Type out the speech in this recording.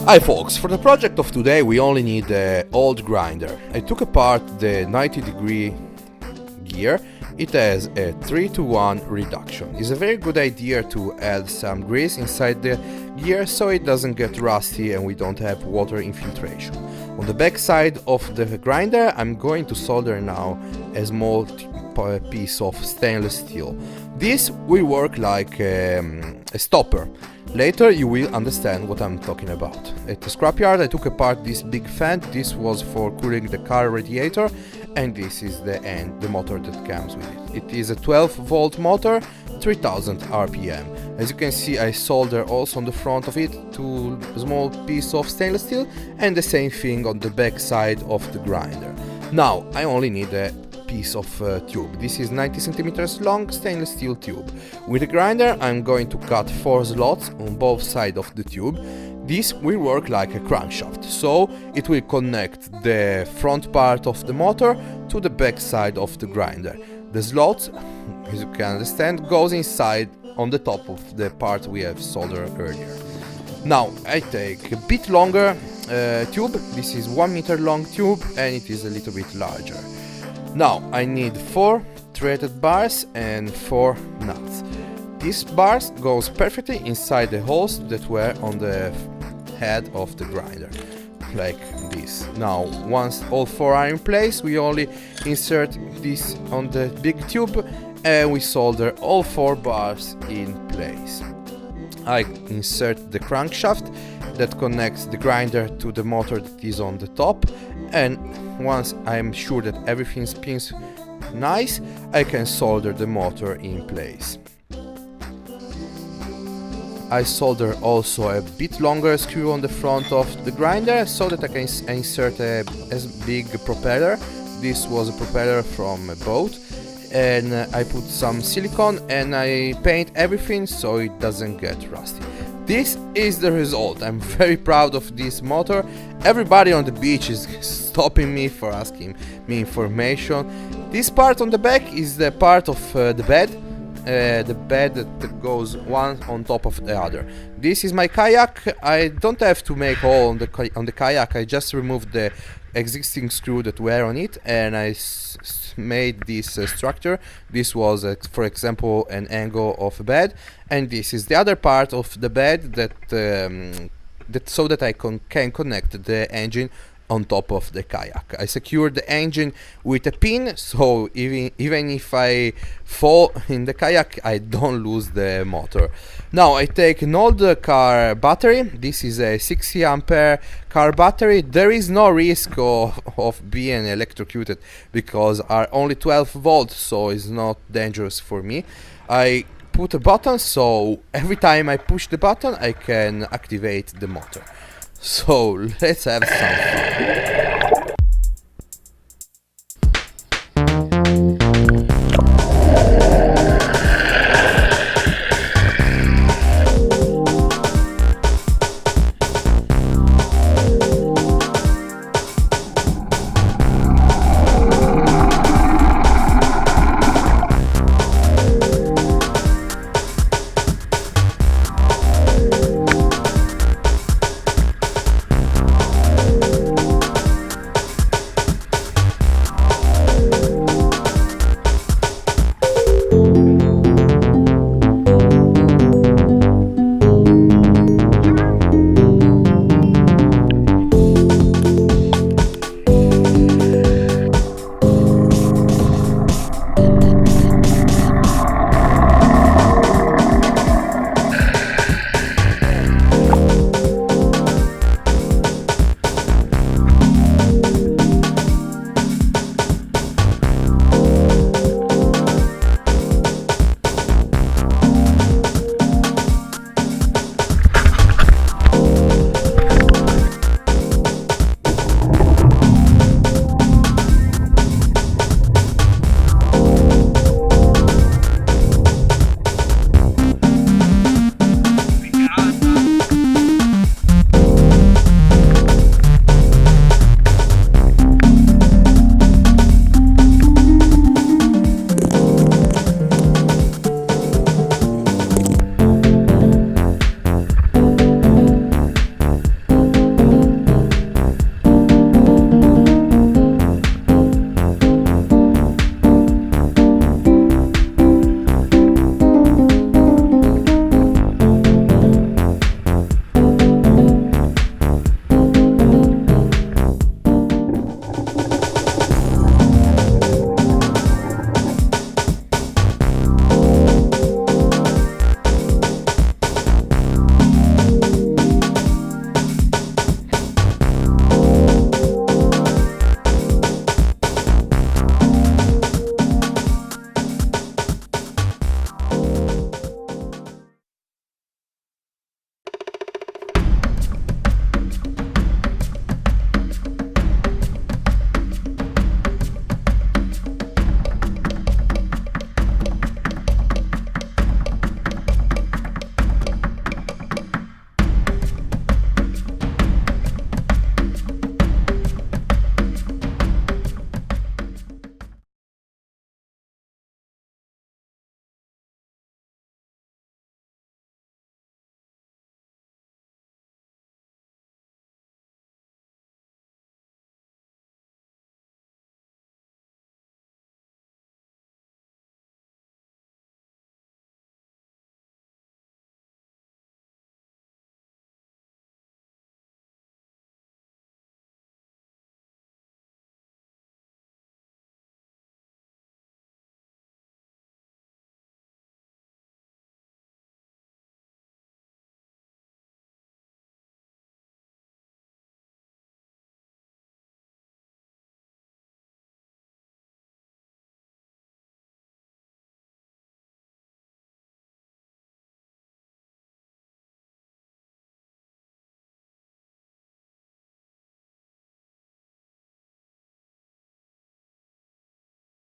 Hi folks, for the project of today we only need the old grinder. I took apart the 90-degree gear. It has a 3-to-1 reduction. It's a very good idea to add some grease inside the gear so it doesn't get rusty and we don't have water infiltration. On the back side of the grinder I'm going to solder now a small piece of stainless steel. This will work like a stopper. Later you will understand what I'm talking about. At the scrapyard I took apart this big fan. This was for cooling the car radiator, and this is the motor that comes with it. It is a 12-volt motor, 3000 RPM. As you can see, I solder also on the front of it to a small piece of stainless steel, and the same thing on the back side of the grinder. Now I only need a piece of tube. This is 90 centimeters long stainless steel tube. With the grinder I'm going to cut 4 slots on both sides of the tube. This will work like a crankshaft, so it will connect the front part of the motor to the back side of the grinder. The slot, as you can understand, goes inside on the top of the part we have soldered earlier. Now I take a bit longer tube. This is 1 meter long tube and it is a little bit larger. Now I need 4 threaded bars and 4 nuts. These bars goes perfectly inside the holes that were on the head of the grinder, like this. Now once all 4 are in place, we only insert this on the big tube and we solder all 4 bars in place. I insert the crankshaft that connects the grinder to the motor that is on the top, and once I'm sure that everything spins nice, I can solder the motor in place. I solder also a bit longer screw on the front of the grinder so that I can insert a big propeller. This was a propeller from a boat, and I put some silicone and I paint everything so it doesn't get rusty. This is the result. I'm very proud of this motor. Everybody on the beach is stopping me for asking me information. This part on the back is the part of the bed that goes one on top of the other. This is my kayak. I don't have to make hole on the kayak. I just removed the existing screw that were on it and I made this structure. This was for example an angle of a bed, and this is the other part of the bed that so that I can connect the engine on top of the kayak. I secured the engine with a pin, so even if I fall in the kayak I don't lose the motor. Now I take an old car battery. This is a 60 ampere car battery. There is no risk of being electrocuted because are only 12 volts, so it's not dangerous for me. I put a button, so every time I push the button I can activate the motor. So let's have some